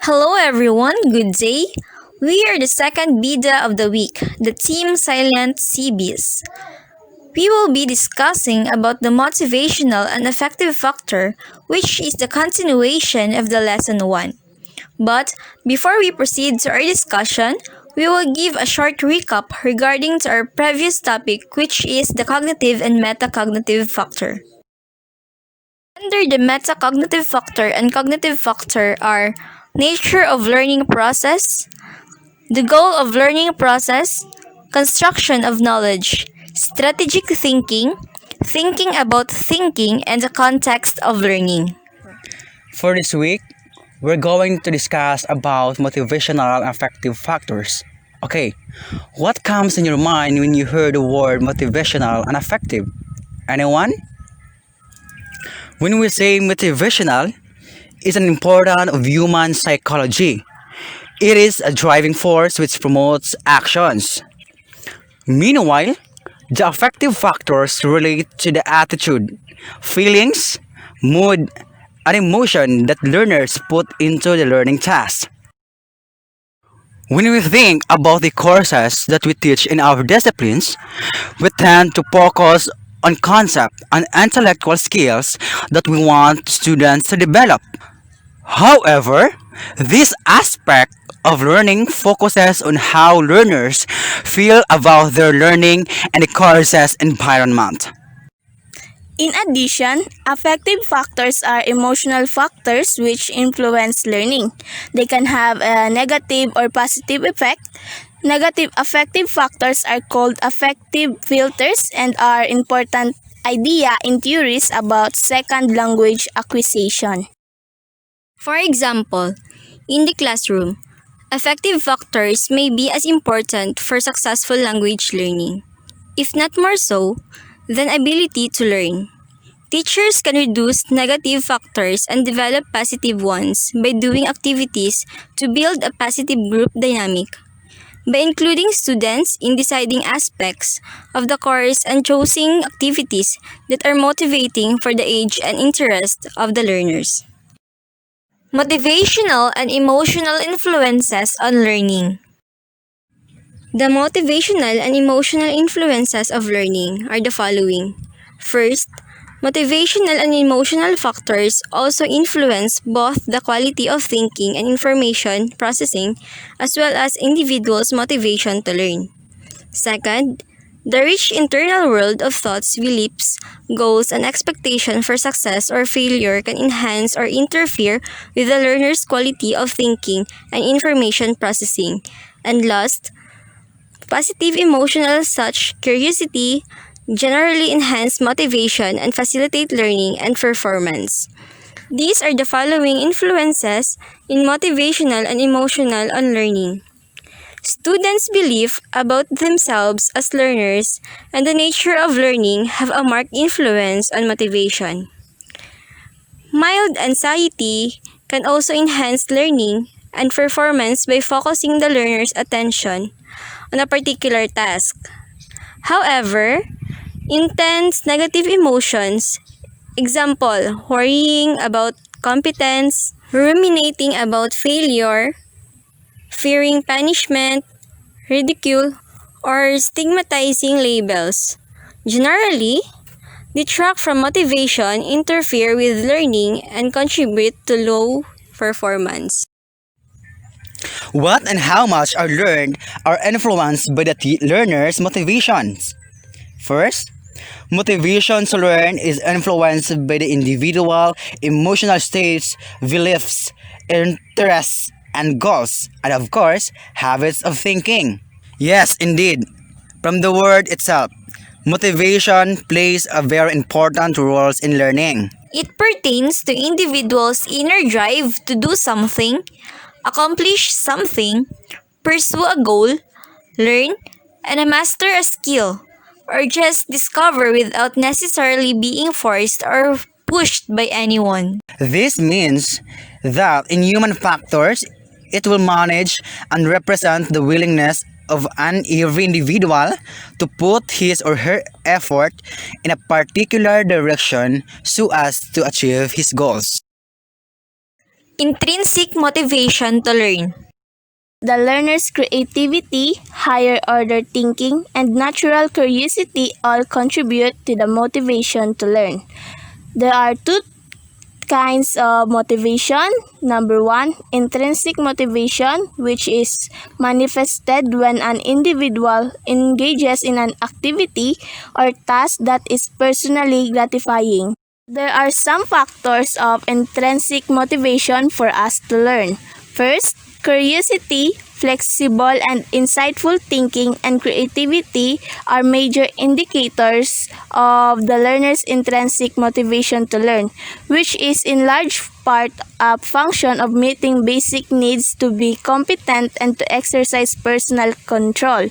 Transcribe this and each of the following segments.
Hello everyone, good day. We are the second bida of the week, the Team Silent CBs. We will be discussing about the motivational and affective factor, which is the continuation of the lesson 1. But before we proceed to our discussion, we will give a short recap regarding to our previous topic, which is the cognitive and metacognitive factor. Under the metacognitive factor and cognitive factor are nature of learning process, the goal of learning process, construction of knowledge, strategic thinking, thinking about thinking, and the context of learning. For this week, we're going to discuss about motivational and affective factors. Okay, what comes in your mind when you hear the word motivational and affective? Anyone? When we say motivational, it's an important of human psychology. It is a driving force which promotes actions. Meanwhile, the affective factors relate to the attitude, feelings, mood, and emotion that learners put into the learning task. When we think about the courses that we teach in our disciplines, we tend to focus on concept and intellectual skills that we want students to develop. However, this aspect of learning focuses on how learners feel about their learning and the course's environment. In addition, affective factors are emotional factors which influence learning. They can have a negative or positive effect. Negative affective factors are called affective filters and are important idea in theories about second language acquisition. For example, in the classroom, affective factors may be as important for successful language learning, if not more so, than ability to learn. Teachers can reduce negative factors and develop positive ones by doing activities to build a positive group dynamic. By including students in deciding aspects of the course and choosing activities that are motivating for the age and interest of the learners. Motivational and emotional influences on learning. The motivational and emotional influences of learning are the following. First, motivational and emotional factors also influence both the quality of thinking and information processing as well as individuals' motivation to learn. Second, the rich internal world of thoughts, beliefs, goals, and expectation for success or failure can enhance or interfere with the learner's quality of thinking and information processing. And last, positive emotional such curiosity generally enhance motivation and facilitate learning and performance. These are the following influences in motivational and emotional on learning. Students' belief about themselves as learners and the nature of learning have a marked influence on motivation. Mild anxiety can also enhance learning and performance by focusing the learner's attention on a particular task. However, intense negative emotions, example, worrying about competence, ruminating about failure, fearing punishment, ridicule, or stigmatizing labels, generally detract from motivation, interfere with learning, and contribute to low performance. What and how much are learned are influenced by the learner's motivations. First, motivation to learn is influenced by the individual emotional states, beliefs, interests, and goals, and of course, habits of thinking. Yes, indeed. From the word itself, motivation plays a very important role in learning. It pertains to individuals' inner drive to do something, accomplish something, pursue a goal, learn, and master a skill, or just discover without necessarily being forced or pushed by anyone. This means that in human factors, it will manage and represent the willingness of every individual to put his or her effort in a particular direction so as to achieve his goals. Intrinsic motivation to learn. The learner's creativity, higher order thinking, and natural curiosity all contribute to the motivation to learn. There are two kinds of motivation. Number one, intrinsic motivation, which is manifested when an individual engages in an activity or task that is personally gratifying. There are some factors of intrinsic motivation for us to learn. First, curiosity, flexible and insightful thinking, and creativity are major indicators of the learner's intrinsic motivation to learn, which is in large part a function of meeting basic needs to be competent and to exercise personal control.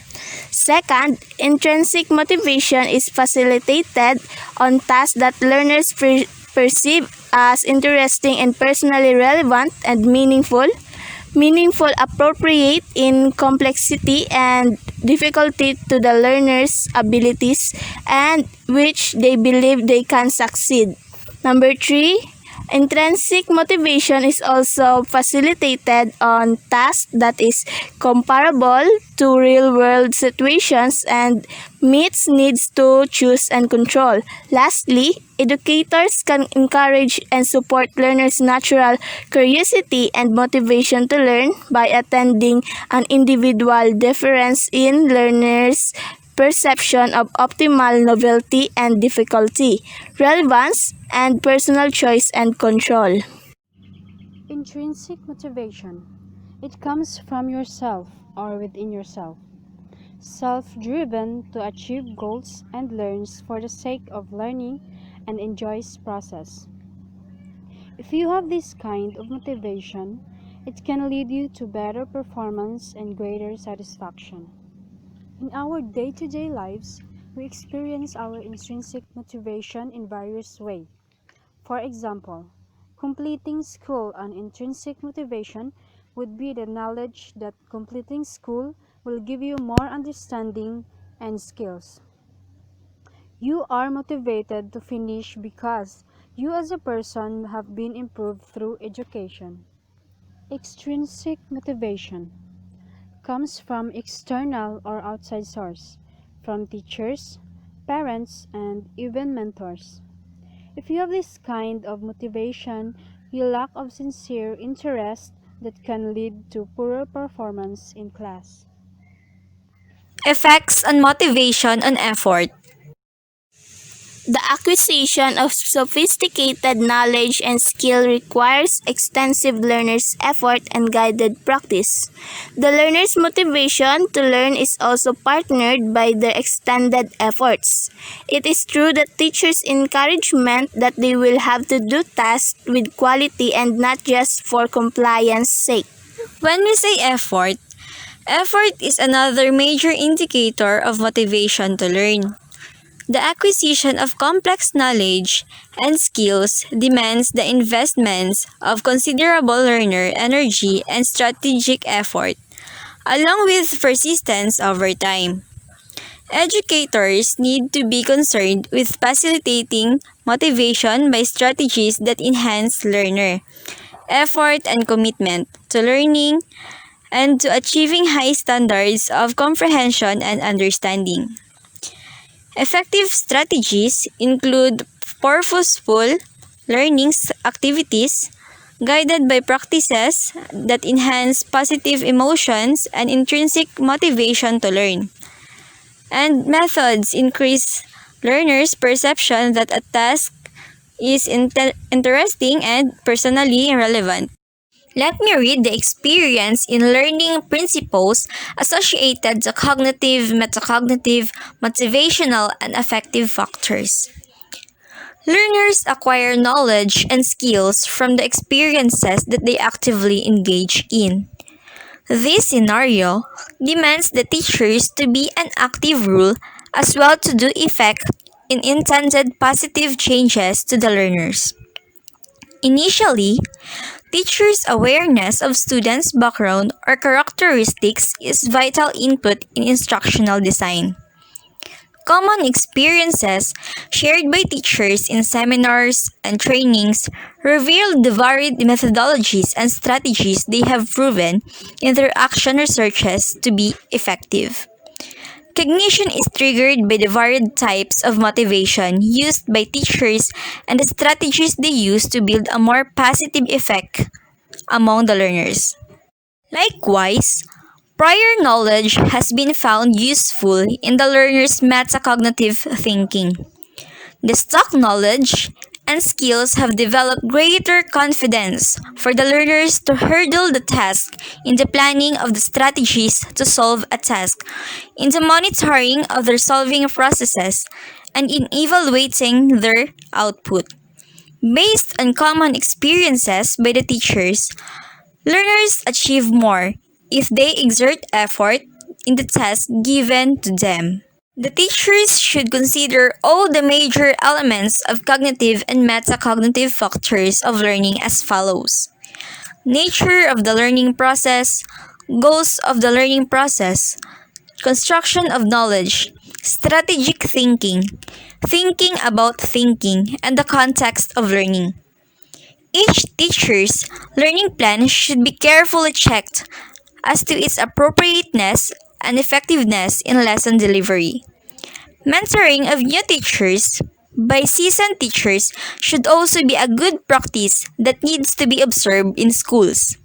Second, intrinsic motivation is facilitated on tasks that learners perceive as interesting and personally relevant and meaningful, appropriate in complexity and difficulty to the learner's abilities, and which they believe they can succeed. Number three, intrinsic motivation is also facilitated on tasks that is comparable to real-world situations and meets needs to choose and control. Lastly, educators can encourage and support learners' natural curiosity and motivation to learn by attending an individual difference in learners' perception of optimal novelty and difficulty, relevance, and personal choice and control. Intrinsic motivation. It comes from yourself or within yourself. Self-driven to achieve goals and learns for the sake of learning and enjoys process. If you have this kind of motivation, it can lead you to better performance and greater satisfaction. In our day-to-day lives, we experience our intrinsic motivation in various ways. For example, completing school. An intrinsic motivation would be the knowledge that completing school will give you more understanding and skills. You are motivated to finish because you as a person have been improved through education. Extrinsic motivation comes from external or outside source, from teachers, parents, and even mentors. If you have this kind of motivation, you lack of sincere interest that can lead to poorer performance in class. Effects on motivation on effort. The acquisition of sophisticated knowledge and skill requires extensive learner's effort and guided practice. The learner's motivation to learn is also partnered by their extended efforts. It is true that teachers' encouragement that they will have to do tasks with quality and not just for compliance sake. When we say effort is another major indicator of motivation to learn. The acquisition of complex knowledge and skills demands the investments of considerable learner energy and strategic effort, along with persistence over time. Educators need to be concerned with facilitating motivation by strategies that enhance learner effort and commitment to learning and to achieving high standards of comprehension and understanding. Effective strategies include purposeful learning activities guided by practices that enhance positive emotions and intrinsic motivation to learn, and methods increase learners' perception that a task is interesting and personally relevant. Let me read the experience in learning principles associated to cognitive, metacognitive, motivational, and affective factors. Learners acquire knowledge and skills from the experiences that they actively engage in. This scenario demands the teachers to be an active role as well to do effect in intended positive changes to the learners. Initially, teachers' awareness of students' background or characteristics is vital input in instructional design. common experiences shared by teachers in seminars and trainings reveal the varied methodologies and strategies they have proven in their action researches to be effective. Cognition is triggered by the varied types of motivation used by teachers and the strategies they use to build a more positive effect among the learners. Likewise, prior knowledge has been found useful in the learner's metacognitive thinking. The stock knowledge and skills have developed greater confidence for the learners to hurdle the task in the planning of the strategies to solve a task, in the monitoring of their solving processes, and in evaluating their output. Based on common experiences by the teachers, learners achieve more if they exert effort in the task given to them. The teachers should consider all the major elements of cognitive and metacognitive factors of learning as follows: nature of the learning process, goals of the learning process, construction of knowledge, strategic thinking, thinking about thinking, and the context of learning. Each teacher's learning plan should be carefully checked as to its appropriateness and effectiveness in lesson delivery. Mentoring of new teachers by seasoned teachers should also be a good practice that needs to be observed in schools.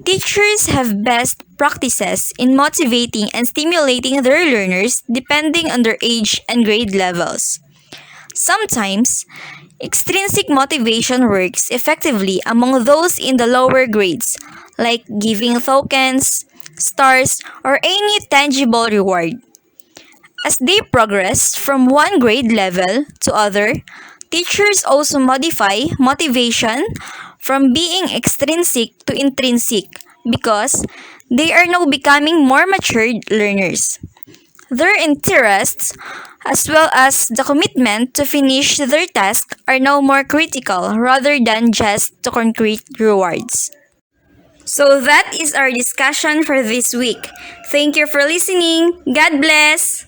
Teachers have best practices in motivating and stimulating their learners depending on their age and grade levels. Sometimes, extrinsic motivation works effectively among those in the lower grades, like giving tokens, stars, or any tangible reward. As they progress from one grade level to other, teachers also modify motivation from being extrinsic to intrinsic because they are now becoming more matured learners. Their interests, as well as the commitment to finish their task, are now more critical rather than just to concrete rewards. So that is our discussion for this week. Thank you for listening. God bless!